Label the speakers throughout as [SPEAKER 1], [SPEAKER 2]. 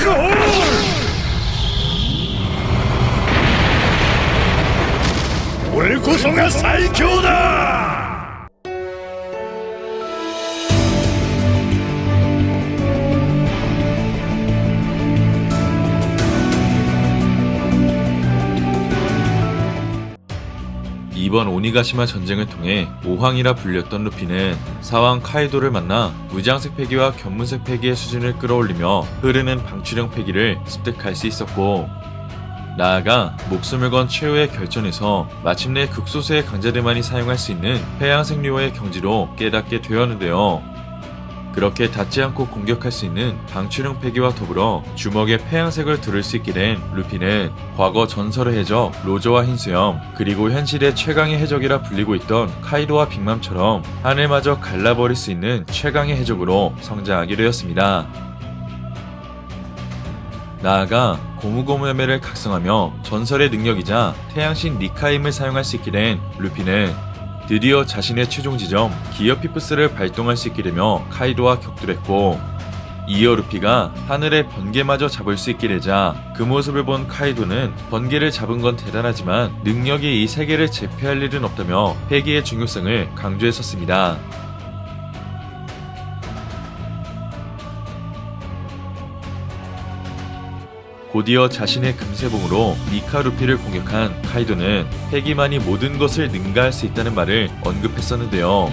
[SPEAKER 1] 블랙홀! 우리 구성의 사이큐다!
[SPEAKER 2] 이번 오니가시마 전쟁을 통해 오황이라 불렸던 루피는 사왕 카이도를 만나 무장색 패기와 견문색 패기의 수준을 끌어올리며 흐르는 방출형 패기를 습득할 수 있었고, 나아가 목숨을 건 최후의 결전에서 마침내 극소수의 강자들만이 사용할 수 있는 해양색 류어의 경지로 깨닫게 되었는데요. 그렇게 닿지 않고 공격할 수 있는 방출형 패기와 더불어 주먹에 폐양색을 두를 수 있게 된 루피는 과거 전설의 해적 로저와 흰수염, 그리고 현실의 최강의 해적이라 불리고 있던 카이도와 빅맘처럼 하늘마저 갈라버릴 수 있는 최강의 해적으로 성장하게 되었습니다. 나아가 고무고무야매를 각성하며 전설의 능력이자 태양신 니카임을 사용할 수 있게 된 루피는 드디어 자신의 최종 지점 기어피프스를 발동할 수 있게 되며 카이도와 격돌했고, 이어 루피가 하늘의 번개마저 잡을 수 있게 되자 그 모습을 본 카이도는 번개를 잡은 건 대단하지만 능력이 이 세계를 제패할 일은 없다며 패기의 중요성을 강조했었습니다. 곧이어 자신의 금세봉으로 니카 루피를 공격한 카이도는 패기만이 모든 것을 능가할 수 있다는 말을 언급했었는데요.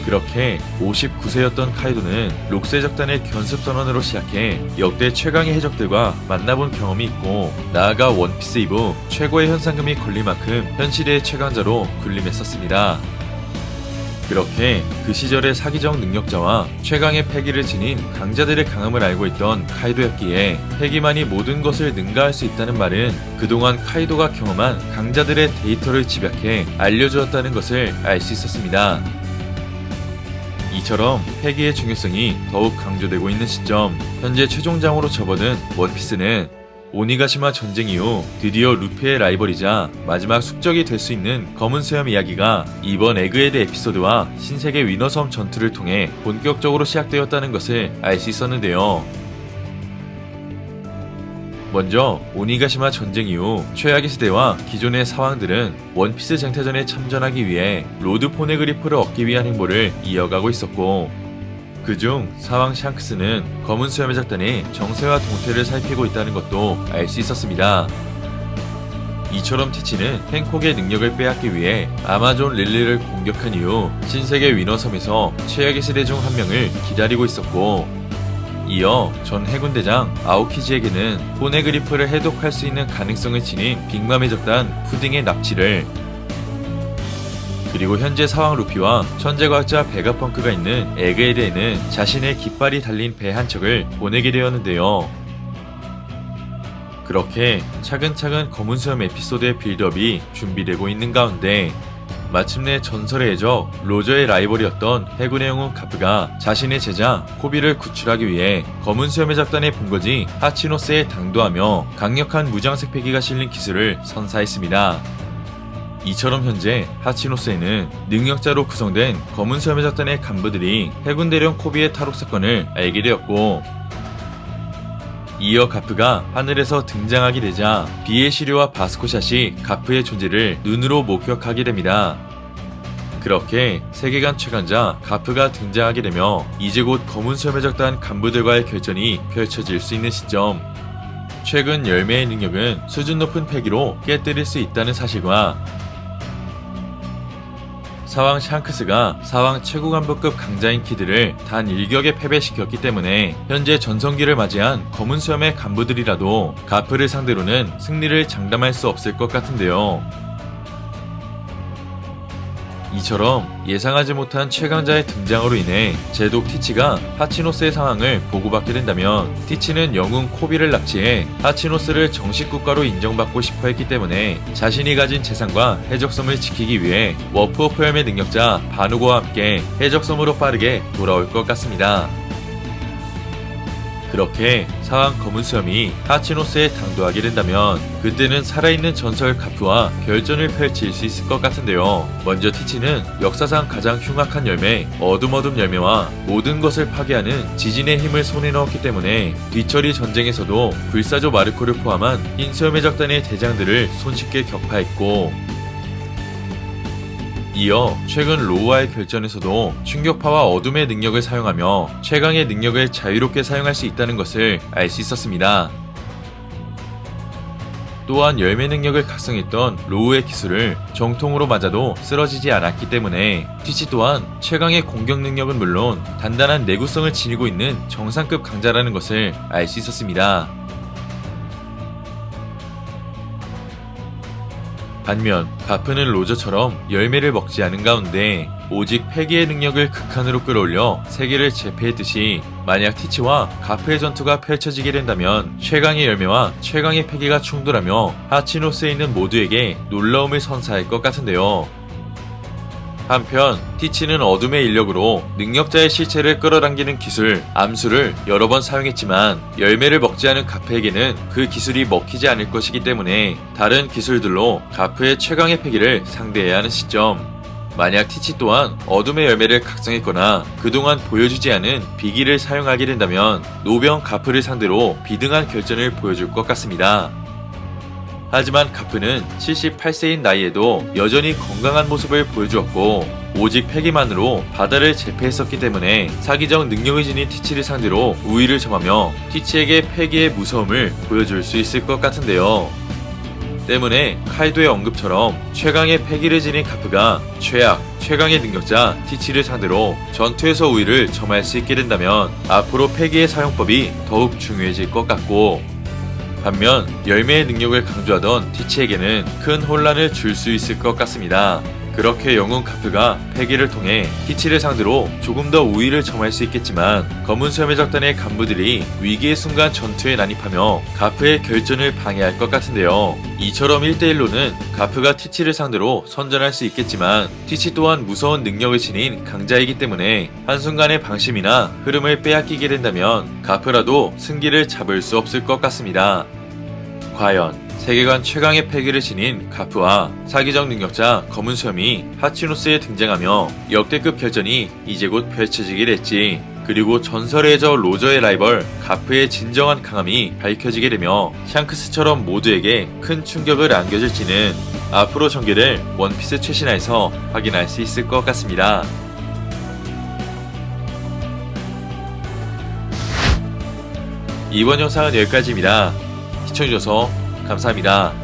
[SPEAKER 2] 그렇게 59세였던 카이도는 록세적단의 견습선언으로 시작해 역대 최강의 해적들과 만나본 경험이 있고, 나아가 원피스 이후 최고의 현상금이 걸릴 만큼 현실의 최강자로 군림했었습니다. 그렇게 그 시절의 사기적 능력자와 최강의 패기를 지닌 강자들의 강함을 알고 있던 카이도였기에 패기만이 모든 것을 능가할 수 있다는 말은 그동안 카이도가 경험한 강자들의 데이터를 집약해 알려주었다는 것을 알 수 있었습니다. 이처럼 패기의 중요성이 더욱 강조되고 있는 시점, 현재 최종장으로 접어든 원피스는 오니가시마 전쟁 이후 드디어 루피의 라이벌이자 마지막 숙적이 될 수 있는 검은 수염 이야기가 이번 에그헤드 에피소드와 신세계 위너섬 전투를 통해 본격적으로 시작되었다는 것을 알 수 있었는데요. 먼저 오니가시마 전쟁 이후 최악의 시대와 기존의 사왕들은 원피스 쟁탈전에 참전하기 위해 로드 포네그리프를 얻기 위한 행보를 이어가고 있었고, 그중 사왕 샹크스는 검은 수염의 작단의 정세와 동태를 살피고 있다는 것도 알 수 있었습니다. 이처럼 티치는 행콕의 능력을 빼앗기 위해 아마존 릴리를 공격한 이후 신세계 위너섬에서 최악의 시대 중 한 명을 기다리고 있었고, 이어 전 해군대장 아오키지에게는 포네그리프를 해독할 수 있는 가능성을 지닌 빅맘의 적단 푸딩의 납치를, 그리고 현재 사왕 루피와 천재과학자 베가펑크가 있는 에그헤드에는 자신의 깃발이 달린 배 한 척을 보내게 되었는데요. 그렇게 차근차근 검은 수염 에피소드의 빌드업이 준비되고 있는 가운데 마침내 전설의 해적 로저의 라이벌이었던 해군의 영웅 가프가 자신의 제자 코비를 구출하기 위해 검은 수염의 작단의 본거지 하치노스에 당도하며 강력한 무장색 패기가 실린 기술을 선사했습니다. 이처럼 현재 하치노스에는 능력자로 구성된 검은 수염의 작단의 간부들이 해군 대령 코비의 탈옥 사건을 알게 되었고, 이어 가프가 하늘에서 등장하게 되자 비의 시류와 바스코샷이 가프의 존재를 눈으로 목격하게 됩니다. 그렇게 세계관 최강자 가프가 등장하게 되며 이제 곧 검은 수염의 작단 간부들과의 결전이 펼쳐질 수 있는 시점, 최근 열매의 능력은 수준 높은 패기로 깨뜨릴 수 있다는 사실과 사왕 샹크스가 사왕 최고간부급 강자인 키드를 단 일격에 패배시켰기 때문에 현재 전성기를 맞이한 검은 수염의 간부들이라도 가프를 상대로는 승리를 장담할 수 없을 것 같은데요. 이처럼 예상하지 못한 최강자의 등장으로 인해 제독 티치가 하치노스의 상황을 보고받게 된다면, 티치는 영웅 코비를 납치해 하치노스를 정식 국가로 인정받고 싶어 했기 때문에 자신이 가진 재산과 해적섬을 지키기 위해 워프 오프 헬의 능력자 바누고와 함께 해적섬으로 빠르게 돌아올 것 같습니다. 그렇게 상황 검은 수염이 하치노스에 당도하게 된다면 그때는 살아있는 전설 가프와 결전을 펼칠 수 있을 것 같은데요. 먼저 티치는 역사상 가장 흉악한 열매 어둠 열매와 모든 것을 파괴하는 지진의 힘을 손에 넣었기 때문에 뒤처리 전쟁에서도 불사조 마르코를 포함한 흰수염의 적단의 대장들을 손쉽게 격파했고, 이어 최근 로우와의 결전에서도 충격파와 어둠의 능력을 사용하며 최강의 능력을 자유롭게 사용할 수 있다는 것을 알 수 있었습니다. 또한 열매 능력을 각성했던 로우의 기술을 정통으로 맞아도 쓰러지지 않았기 때문에 티치 또한 최강의 공격 능력은 물론 단단한 내구성을 지니고 있는 정상급 강자라는 것을 알 수 있었습니다. 반면 가프는 로저처럼 열매를 먹지 않은 가운데 오직 패기의 능력을 극한으로 끌어올려 세계를 제패했듯이, 만약 티치와 가프의 전투가 펼쳐지게 된다면 최강의 열매와 최강의 패기가 충돌하며 하치노스에 있는 모두에게 놀라움을 선사할 것 같은데요. 한편 티치는 어둠의 인력으로 능력자의 시체를 끌어당기는 기술 암수를 여러 번 사용했지만 열매를 먹지 않은 가프에게는 그 기술이 먹히지 않을 것이기 때문에 다른 기술들로 가프의 최강의 패기를 상대해야 하는 시점, 만약 티치 또한 어둠의 열매를 각성했거나 그동안 보여주지 않은 비기를 사용하게 된다면 노병 가프를 상대로 비등한 결전을 보여줄 것 같습니다. 하지만 가프는 78세인 나이에도 여전히 건강한 모습을 보여주었고 오직 패기만으로 바다를 제패했었기 때문에 사기적 능력을 지닌 티치를 상대로 우위를 점하며 티치에게 패기의 무서움을 보여줄 수 있을 것 같은데요. 때문에 카이도의 언급처럼 최강의 패기를 지닌 가프가 최강의 능력자 티치를 상대로 전투에서 우위를 점할 수 있게 된다면 앞으로 패기의 사용법이 더욱 중요해질 것 같고, 반면 열매의 능력을 강조하던 티치에게는 큰 혼란을 줄 수 있을 것 같습니다. 그렇게 영웅 가프가 패기를 통해 티치를 상대로 조금 더 우위를 점할 수 있겠지만 검은 수염의 적단의 간부들이 위기의 순간 전투에 난입하며 가프의 결전을 방해할 것 같은데요. 이처럼 1대1로는 가프가 티치를 상대로 선전할 수 있겠지만 티치 또한 무서운 능력을 지닌 강자이기 때문에 한순간의 방심이나 흐름을 빼앗기게 된다면 가프라도 승기를 잡을 수 없을 것 같습니다. 과연 세계관 최강의 패기를 지닌 가프와 사기적 능력자 검은 수염이 하치노스에 등장하며 역대급 결전이 이제 곧 펼쳐지게 됐지, 그리고 전설의 저 로저의 라이벌 가프의 진정한 강함이 밝혀지게 되며 샹크스처럼 모두에게 큰 충격을 안겨줄지는 앞으로 전개될 원피스 최신화에서 확인할 수 있을 것 같습니다. 이번 영상은 여기까지입니다. 시청해주셔서 감사합니다.